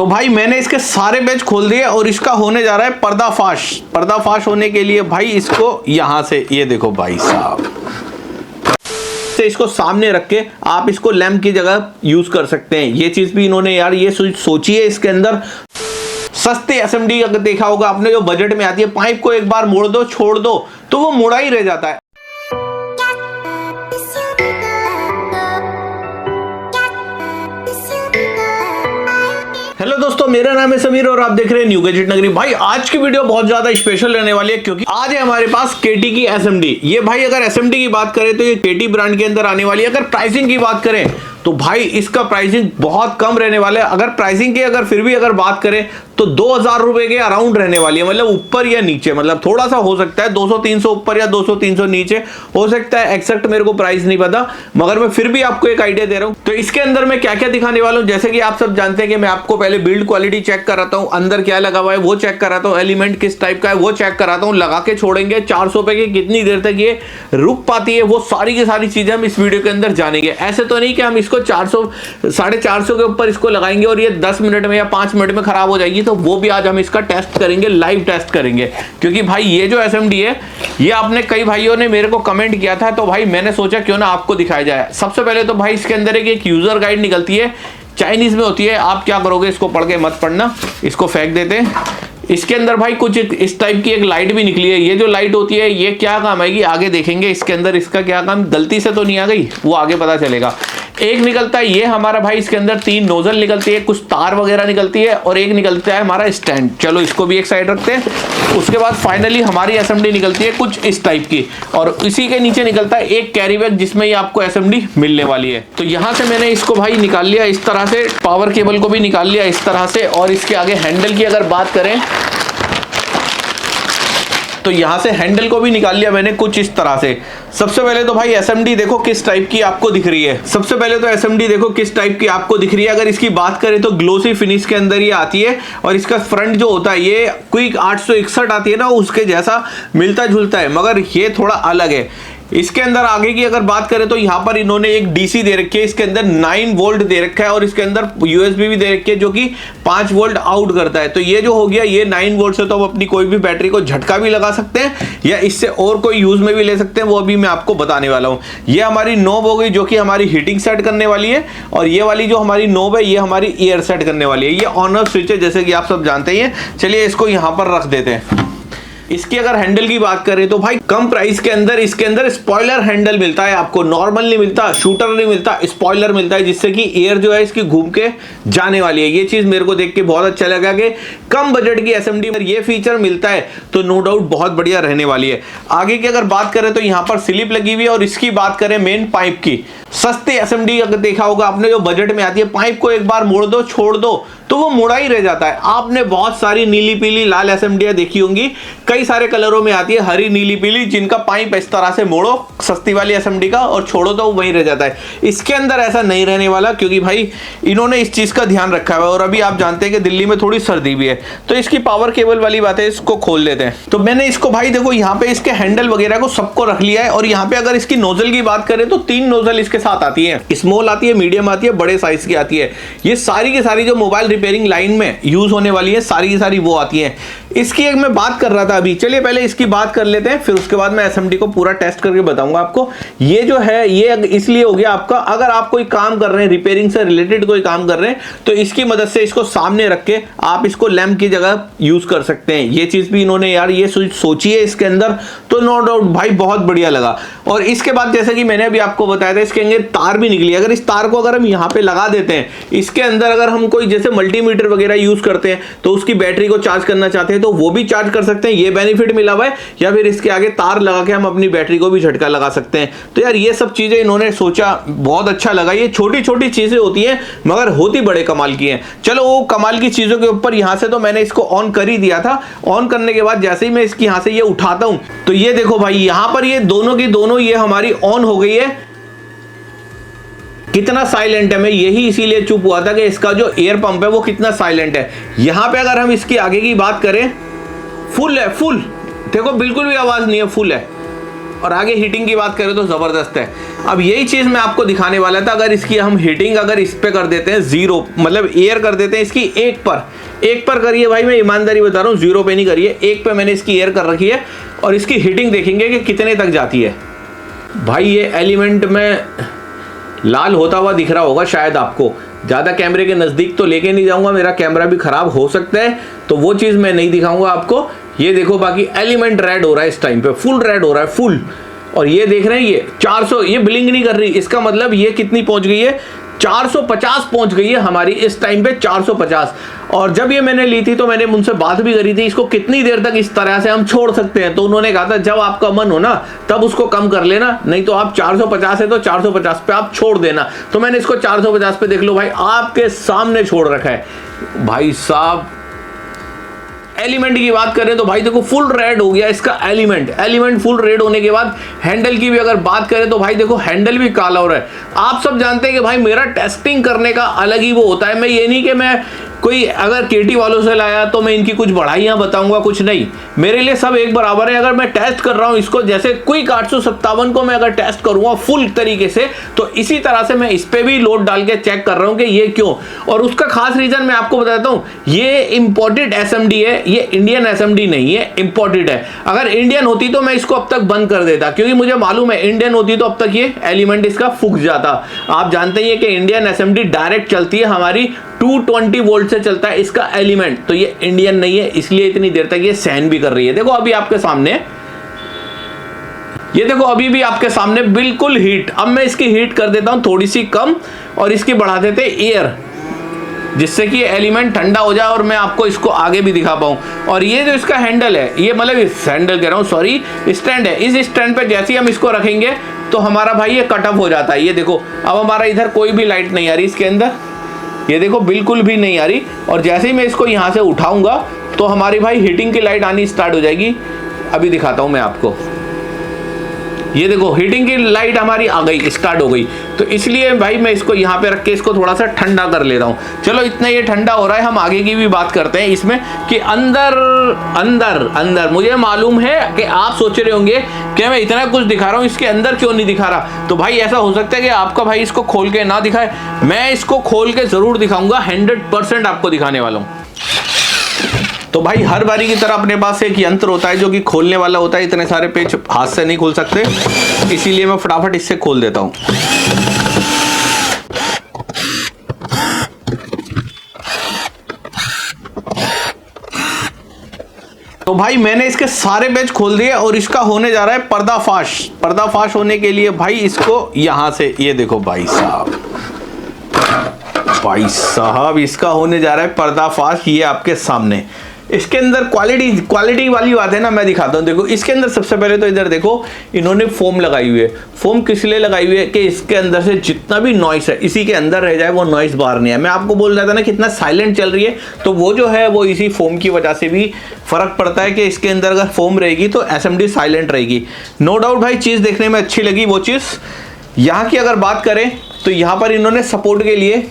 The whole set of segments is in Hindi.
तो भाई मैंने इसके सारे पेज खोल दिए और इसका होने जा रहा है पर्दाफाश। पर्दाफाश होने के लिए भाई इसको यहां से, ये देखो भाई साहब, से इसको सामने रख के आप इसको लैंप की जगह यूज कर सकते हैं। ये चीज भी इन्होंने यार ये सोची है इसके अंदर। सस्ती एसएमडी अगर देखा होगा आपने जो बजट में आती है, पाइप को एक बार मोड़ दो छोड़ दो तो वो मुड़ा ही रह जाता है। हेलो दोस्तों, मेरा नाम है समीर और आप देख रहे हैं न्यू गैजेट नगरी। भाई आज की वीडियो बहुत ज्यादा स्पेशल रहने वाली है क्योंकि आज है हमारे पास केटी की एसएमडी। ये भाई अगर एसएमडी की बात करें तो ये केटी ब्रांड के अंदर आने वाली है। अगर प्राइसिंग की बात करें तो भाई इसका प्राइसिंग बहुत कम रहने वाला है। अगर प्राइसिंग की फिर भी अगर बात करें तो 2000 रुपए के अराउंड रहने वाली है, मतलब ऊपर या नीचे, मतलब थोड़ा सा हो सकता है 200-300 ऊपर या 200-300 नीचे हो सकता है। एक्सैक्ट मेरे को प्राइस नहीं पता, मगर मैं फिर भी आपको एक आइडिया दे रहा हूं। तो इसके अंदर मैं क्या क्या दिखाने वाला हूं, जैसे कि आप सब जानते हैं कि मैं आपको पहले बिल्ड क्वालिटी चेक कराता हूं, अंदर क्या लगा हुआ है वो चेक कराता हूं, एलिमेंट किस टाइप का है वो चेक कराता हूं, लगा के छोड़ेंगे 400 पे की कितनी देर तक ये रुक पाती है, वो सारी की सारी चीजें हम इस वीडियो के अंदर जानेंगे। ऐसे तो नहीं कि हम इसको 400 450 के ऊपर इसको लगाएंगे और ये 10 मिनट में या 5 मिनट में खराब हो जाएगी, तो वो भी आज हम इसका टेस्ट करेंगे, लाइव टेस्ट करेंगे। क्योंकि भाई ये जो एसएमडी है ये आपने कई भाइयों ने मेरे को कमेंट किया था, तो भाई मैंने सोचा क्यों ना आपको दिखाया जाए। सबसे पहले तो भाई इसके अंदर एक यूजर गाइड निकलती है, चाइनीज में होती है। आप क्या करोगे, इसको पढ़ के मत पढ़ना, इसको फेंक देते हैं। इसके अंदर भाई कुछ इस टाइप की एक लाइट भी निकली है। ये जो लाइट होती है ये क्या काम आएगी आगे देखेंगे इसके अंदर, इसका क्या काम, गलती से तो नहीं आ गई वो आगे पता चलेगा। एक निकलता है ये हमारा भाई, इसके अंदर 3 नोजल निकलती है, कुछ तार वगैरह निकलती है और एक निकलता है हमारा स्टैंड। चलो इसको भी एक साइड रखते हैं। उसके बाद फाइनली हमारी एसएमडी निकलती है कुछ इस टाइप की और इसी के नीचे निकलता है एक कैरी बैग जिसमें ये आपको एसएमडी मिलने वाली है। तो यहाँ से मैंने इसको भाई निकाल लिया इस तरह से, पावर केबल को भी निकाल लिया इस तरह से। और इसके आगे हैंडल की अगर बात करें तो यहां से हैंडल को भी निकाल लिया मैंने कुछ इस तरह से। सबसे पहले तो भाई एसएमडी देखो किस टाइप की आपको दिख रही है। सबसे पहले तो एसएमडी देखो किस टाइप की आपको दिख रही है। अगर इसकी बात करें तो ग्लोसी फिनिश के अंदर ये आती है और इसका फ्रंट जो होता है ये क्विक 861 आती है ना, उसके जैसा मिलता जुलता है, मगर ये थोड़ा अलग है। इसके अंदर आगे की अगर बात करें तो यहाँ पर इन्होंने एक डीसी दे रखी है, इसके अंदर 9 वोल्ट दे रखा है और इसके अंदर यूएसबी भी दे रखी है जो कि 5 वोल्ट आउट करता है। तो ये जो हो गया, ये 9 वोल्ट से तो हम अपनी कोई भी बैटरी को झटका भी लगा सकते हैं या इससे और कोई यूज में भी ले सकते हैं, वो अभी मैं आपको बताने वाला हूँ। ये हमारी नॉब हो गई जो कि हमारी हीटिंग सेट करने वाली है और ये वाली जो हमारी नॉब है ये हमारी एयर सेट करने वाली है। ये ऑन ऑफ स्विच है जैसे कि आप सब जानते ही हैं। चलिए इसको यहाँ पर रख देते हैं। इसकी अगर हैंडल की बात करें तो भाई कम प्राइस के अंदर इसके अंदर स्पॉइलर हैंडल मिलता है आपको, नॉर्मल नहीं मिलता, शूटर नहीं मिलता, स्पॉइलर मिलता है जिससे कि एयर जो है इसकी घूम के जाने वाली है। ये चीज मेरे को देख के बहुत अच्छा लगा कि कम बजट की एसएमडी में ये फीचर मिलता है तो नो डाउट बहुत बढ़िया रहने वाली है। आगे की अगर बात करें तो यहाँ पर स्लिप लगी हुई है और इसकी बात करें मेन पाइप की, सस्ती एसएमडी अगर देखा होगा आपने जो बजट में आती है, पाइप को एक बार मोड़ दो छोड़ दो तो वो मुड़ा ही रह जाता है। आपने बहुत सारी नीली पीली लाल एसएमडियां देखी होंगी, कई सारे कलरों में आती है, हरी नीली पीली, जिनका पाइप इस तरह से मोड़ो सस्ती वाली एसएमडी का और छोड़ो तो वो वहीं रह जाता है। इसके अंदर ऐसा नहीं रहने वाला क्योंकि भाई इन्होंने इस चीज का ध्यान रखा है। और अभी आप जानते हैं कि दिल्ली में थोड़ी सर्दी भी है, तो इसकी पावर केबल वाली बात है, इसको खोल लेते हैं। तो मैंने इसको भाई देखो यहाँ पे इसके हैंडल वगैरह को सबको रख लिया है और यहाँ पे अगर इसकी नोजल की बात करें तो 3 नोजल इसके साथ आती है, स्मॉल आती है, मीडियम आती है, बड़े साइज की आती है। ये सारी की सारी जो मोबाइल रिपेयरिंग लाइन में यूज होने वाली है सारी की सारी वो आती है। इसकी एक मैं बात कर रहा था अभी, चलिए पहले इसकी बात कर लेते हैं, फिर उसके बाद मैं एसएमडी को पूरा टेस्ट करके बताऊंगा आपको। ये जो है ये इसलिए हो गया आपका, अगर आप कोई काम कर रहे हैं रिपेयरिंग से रिलेटेड कोई काम कर रहे हैं तो इसकी मदद से इसको सामने रख के आप इसको लैंप की जगह यूज कर सकते हैं। ये चीज भी इन्होंने यार ये सोची है इसके अंदर, तो नो डाउट भाई बहुत बढ़िया लगा। और इसके बाद जैसे कि मैंने अभी आपको बताया था इसके अंदर तार भी निकली। अगर इस तार को अगर हम यहाँ पे लगा देते हैं, इसके अंदर अगर हम कोई जैसे मल्टीमीटर वगैरह यूज करते हैं तो उसकी बैटरी को चार्ज करना चाहते हैं तो वो भी चार्ज कर सकते हैं, ये बेनिफिट मिला हुआ है। या फिर इसके आगे तार लगा के हम अपनी बैटरी को भी झटका लगा सकते हैं। तो यार ये सब चीजें इन्होंने सोचा, बहुत अच्छा लगा। ये छोटी छोटी चीजें होती हैं मगर होती बड़े कमाल की हैं। चलो वो कमाल की चीजों के ऊपर यहां से तो मैंने इसको ऑन कर ही दिया था। ऑन करने के बाद जैसे ही मैं इसकी यहां से ये उठाता हूं तो ये देखो भाई यहां पर ये दोनों की दोनों ये हमारी ऑन हो गई है। कितना साइलेंट है, मैं यही इसीलिए चुप हुआ था कि इसका जो एयर पंप है वो कितना साइलेंट है। यहां पे अगर हम इसकी आगे की बात करें, फुल है, फुल देखो बिल्कुल भी आवाज नहीं है, फुल है। और आगे हीटिंग की बात करें तो जबरदस्त है। अब यही चीज मैं आपको दिखाने वाला था। अगर इसकी हम हीटिंग अगर इस पे कर देते हैं 0, मतलब एयर कर देते हैं इसकी 1 पर करिए भाई, मैं ईमानदारी बता रहा हूँ 0 पे नहीं करिए, 1 पे मैंने इसकी एयर कर रखी है और इसकी हीटिंग देखेंगे कि कितने तक जाती है। भाई ये एलिमेंट में लाल होता हुआ दिख रहा होगा शायद आपको, ज़्यादा कैमरे के नज़दीक तो लेके नहीं जाऊंगा, मेरा कैमरा भी ख़राब हो सकता है, तो वो चीज़ मैं नहीं दिखाऊंगा आपको। ये देखो बाकी एलिमेंट रेड हो रहा है इस टाइम पे, फुल रेड हो रहा है फुल। और ये देख रहे हैं ये 400, ये ब्लिंक नहीं कर रही, इसका मतलब ये कितनी पहुंच गई है, 450 पहुंच गई है हमारी इस टाइम पे, 450। और जब ये मैंने ली थी तो मैंने उनसे बात भी करी थी, इसको कितनी देर तक इस तरह से हम छोड़ सकते हैं, तो उन्होंने कहा था जब आपका मन हो ना तब उसको कम कर लेना, नहीं तो आप 450 है तो 450 पे आप छोड़ देना। तो मैंने इसको 450 पे, देख लो भाई आपके सामने छोड़ रखा है। भाई साहब एलिमेंट की बात करें तो भाई देखो फुल रेड हो गया इसका एलिमेंट फुल रेड होने के बाद हैंडल की भी अगर बात करें तो भाई देखो हैंडल भी काला हो रहा है। आप सब जानते हैं कि भाई मेरा टेस्टिंग करने का अलग ही वो होता है, मैं ये नहीं कि मैं कोई अगर केटी वालों से लाया तो मैं इनकी कुछ बढ़ाइयाँ बताऊंगा, कुछ नहीं, मेरे लिए सब एक बराबर है। अगर मैं टेस्ट कर रहा हूँ इसको, जैसे क्विक 857 को मैं अगर टेस्ट करूंगा फुल तरीके से, तो इसी तरह से मैं इस पे भी लोड डाल के चेक कर रहा हूँ कि ये क्यों। और उसका खास रीजन मैं आपको बताता हूँ, ये इंपोर्टेड एसएमडी है, ये इंडियन एसएमडी नहीं है, इंपोर्टेड है। अगर इंडियन होती तो मैं इसको अब तक बंद कर देता, क्योंकि मुझे मालूम है इंडियन होती तो अब तक ये एलिमेंट इसका फूक जाता। आप जानते हैं कि इंडियन एसएमडी डायरेक्ट चलती है हमारी 220 वोल्ट से चलता है इसका एलिमेंट, तो ये इंडियन नहीं है, इसलिए इतनी देर तक ये सहन भी कर रही है। देखो अभी आपके सामने, ये देखो अभी भी आपके सामने बिल्कुल हीट। अब मैं इसकी हीट कर देता हूं थोड़ी सी कम और इसकी बढ़ा देते एयर, जिससे कि एलिमेंट ठंडा हो जाए और मैं आपको इसको आगे भी दिखा पाऊं। और ये जो इसका हैंडल है, ये मतलब इस हैंडल कह रहा हूं, सॉरी स्टैंड है, इस स्टैंड पे जैसे ही हम इसको रखेंगे तो हमारा भाई ये कट ऑफ हो जाता है। ये देखो अब हमारा इधर कोई भी लाइट नहीं आ रही इसके अंदर, ये देखो बिल्कुल भी नहीं आ रही। और जैसे ही मैं इसको यहाँ से उठाऊंगा तो हमारी भाई हीटिंग की लाइट आनी स्टार्ट हो जाएगी। अभी दिखाता हूँ मैं आपको, ये देखो हीटिंग की लाइट हमारी आ गई, स्टार्ट हो गई। तो इसलिए भाई मैं इसको यहाँ पे रख के इसको थोड़ा सा ठंडा कर लेता हूँ। चलो इतना ये ठंडा हो रहा है, हम आगे की भी बात करते हैं इसमें कि अंदर मुझे मालूम है कि आप सोच रहे होंगे कि मैं इतना कुछ दिखा रहा हूँ, इसके अंदर क्यों नहीं दिखा रहा। तो भाई ऐसा हो सकता है कि आपका भाई इसको खोल के ना दिखाए, मैं इसको खोल के जरूर दिखाऊंगा, 100% आपको दिखाने वाला हूँ। तो भाई हर बारी की तरह अपने पास एक यंत्र होता है जो कि खोलने वाला होता है, इतने सारे पेज हाथ से नहीं खोल सकते, इसीलिए मैं फटाफट इससे खोल देता हूं। तो भाई मैंने इसके सारे पेज खोल दिए और इसका होने जा रहा है पर्दाफाश होने के लिए भाई इसको यहां से, ये देखो भाई साहब इसका होने जा रहा है पर्दाफाश, ये आपके सामने। इसके अंदर क्वालिटी वाली बात है ना, मैं दिखाता हूँ। देखो इसके अंदर सबसे पहले तो इधर देखो इन्होंने फोम लगाई हुई है। फोम किस लिए लगाई हुई है कि इसके अंदर से जितना भी नॉइस है इसी के अंदर रह जाए, वो नॉइस बाहर नहीं है। मैं आपको बोल रहा था ना कितना साइलेंट चल रही है, तो वो जो है वो इसी फोम की वजह से भी फर्क पड़ता है कि इसके अंदर अगर फोम रहेगी तो एसएमडी साइलेंट रहेगी। नो डाउट भाई चीज़ देखने में अच्छी लगी। वो चीज़ यहाँ की अगर बात करें तो यहाँ पर इन्होंने सपोर्ट के लिए,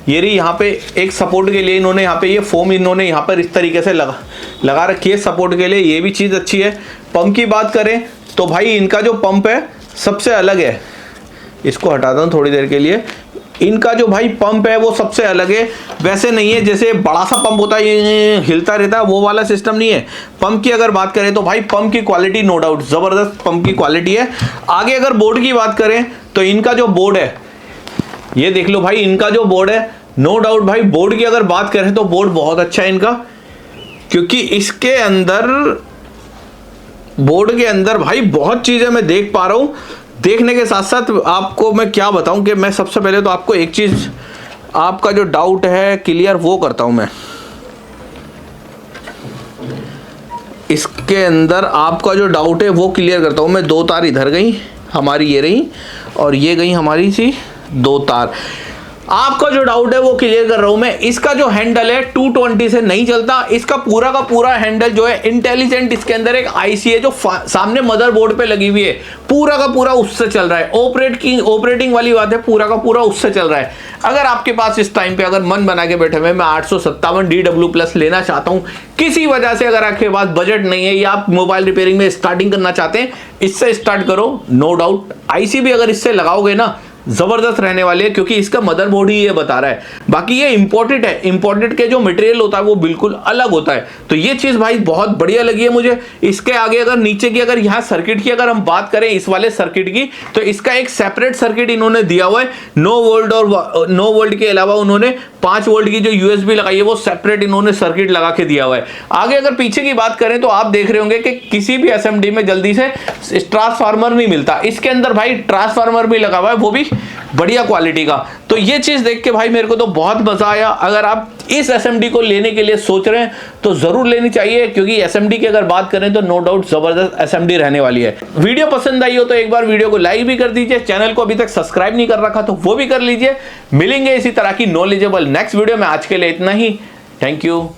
ये रही यहाँ पे एक सपोर्ट के लिए इन्होंने यहाँ पे ये फोम इन्होंने यहाँ पर इस तरीके से लगा रखी है सपोर्ट के लिए, ये भी चीज़ अच्छी है। पंप की बात करें तो भाई इनका जो पंप है सबसे अलग है, इसको हटाता हूँ थोड़ी देर के लिए। इनका जो भाई पंप है वो सबसे अलग है, वैसे नहीं है जैसे बड़ा सा पंप होता है ये हिलता रहता है, वो वाला सिस्टम नहीं है। पंप की अगर बात करें तो भाई पंप की क्वालिटी नो डाउट ज़बरदस्त पंप की क्वालिटी है। आगे अगर बोर्ड की बात करें तो इनका जो बोर्ड है, ये देख लो भाई इनका जो बोर्ड है, नो डाउट भाई बोर्ड की अगर बात करें तो बोर्ड बहुत अच्छा है इनका, क्योंकि इसके अंदर बोर्ड के अंदर भाई बहुत चीज़ें मैं देख पा रहा हूँ। देखने के साथ साथ आपको मैं क्या बताऊं कि मैं सबसे पहले तो आपको एक चीज़, आपका जो डाउट है क्लियर वो करता हूं मैं। इसके अंदर आपका जो डाउट है वो क्लियर करता हूं मैं। 2 तार इधर गई हमारी, ये रही, और ये गई हमारी सी 2 तार। आपका जो डाउट है वो क्लियर कर रहा हूं मैं। इसका जो हैंडल है 220 से नहीं चलता, इसका पूरा का पूरा हैंडल जो है इंटेलिजेंट, इसके अंदर एक आईसी है जो सामने मदरबोर्ड पे लगी हुई है, पूरा का पूरा उससे चल रहा है। ऑपरेटिंग वाली बात है, पूरा का पूरा उससे चल रहा है। अगर आपके पास इस टाइम पे अगर मन बना के बैठे हुए मैं 857 DW प्लस लेना चाहता हूं, किसी वजह से अगर आपके पास बजट नहीं है या आप मोबाइल रिपेयरिंग में स्टार्टिंग करना चाहते हैं, इससे स्टार्ट करो, नो डाउट। आईसी भी अगर इससे लगाओगे ना जबरदस्त रहने वाली है, क्योंकि इसका मदरबोर्ड ही ये बता रहा है। बाकी ये इंपोर्टेड है, इंपोर्टेड के जो मटेरियल होता है वो बिल्कुल अलग होता है। तो ये चीज भाई बहुत बढ़िया लगी है मुझे। इसके आगे अगर नीचे की अगर यहाँ सर्किट की अगर हम बात करें इस वाले सर्किट की, तो इसका एक सेपरेट सर्किट इन्होंने दिया हुआ है। 9 वोल्ट और 9 वोल्ट के अलावा उन्होंने 5 वोल्ट की जो यूएसबी लगाई है वो सेपरेट इन्होंने सर्किट लगा के दिया हुआ है। आगे अगर पीछे की बात करें तो आप देख रहे होंगे कि किसी भी एसएमडी में जल्दी से ट्रांसफार्मर नहीं मिलता, इसके अंदर भाई ट्रांसफार्मर भी लगा हुआ है, वो भी बढ़िया क्वालिटी का। तो ये चीज देख के भाई मेरे को तो बहुत मजा आया। अगर आप इस एसएमडी को लेने के लिए सोच रहे हैं तो जरूर लेनी चाहिए, क्योंकि एसएमडी की अगर बात करें तो नो डाउट जबरदस्त एसएमडी रहने वाली है। वीडियो पसंद आई हो तो एक बार वीडियो को लाइक भी कर दीजिए, चैनल को अभी तक सब्सक्राइब नहीं कर रखा तो वो भी कर लीजिए। मिलेंगे इसी तरह की नॉलेजेबल नेक्स्ट वीडियो में। आज के लिए इतना ही, थैंक यू।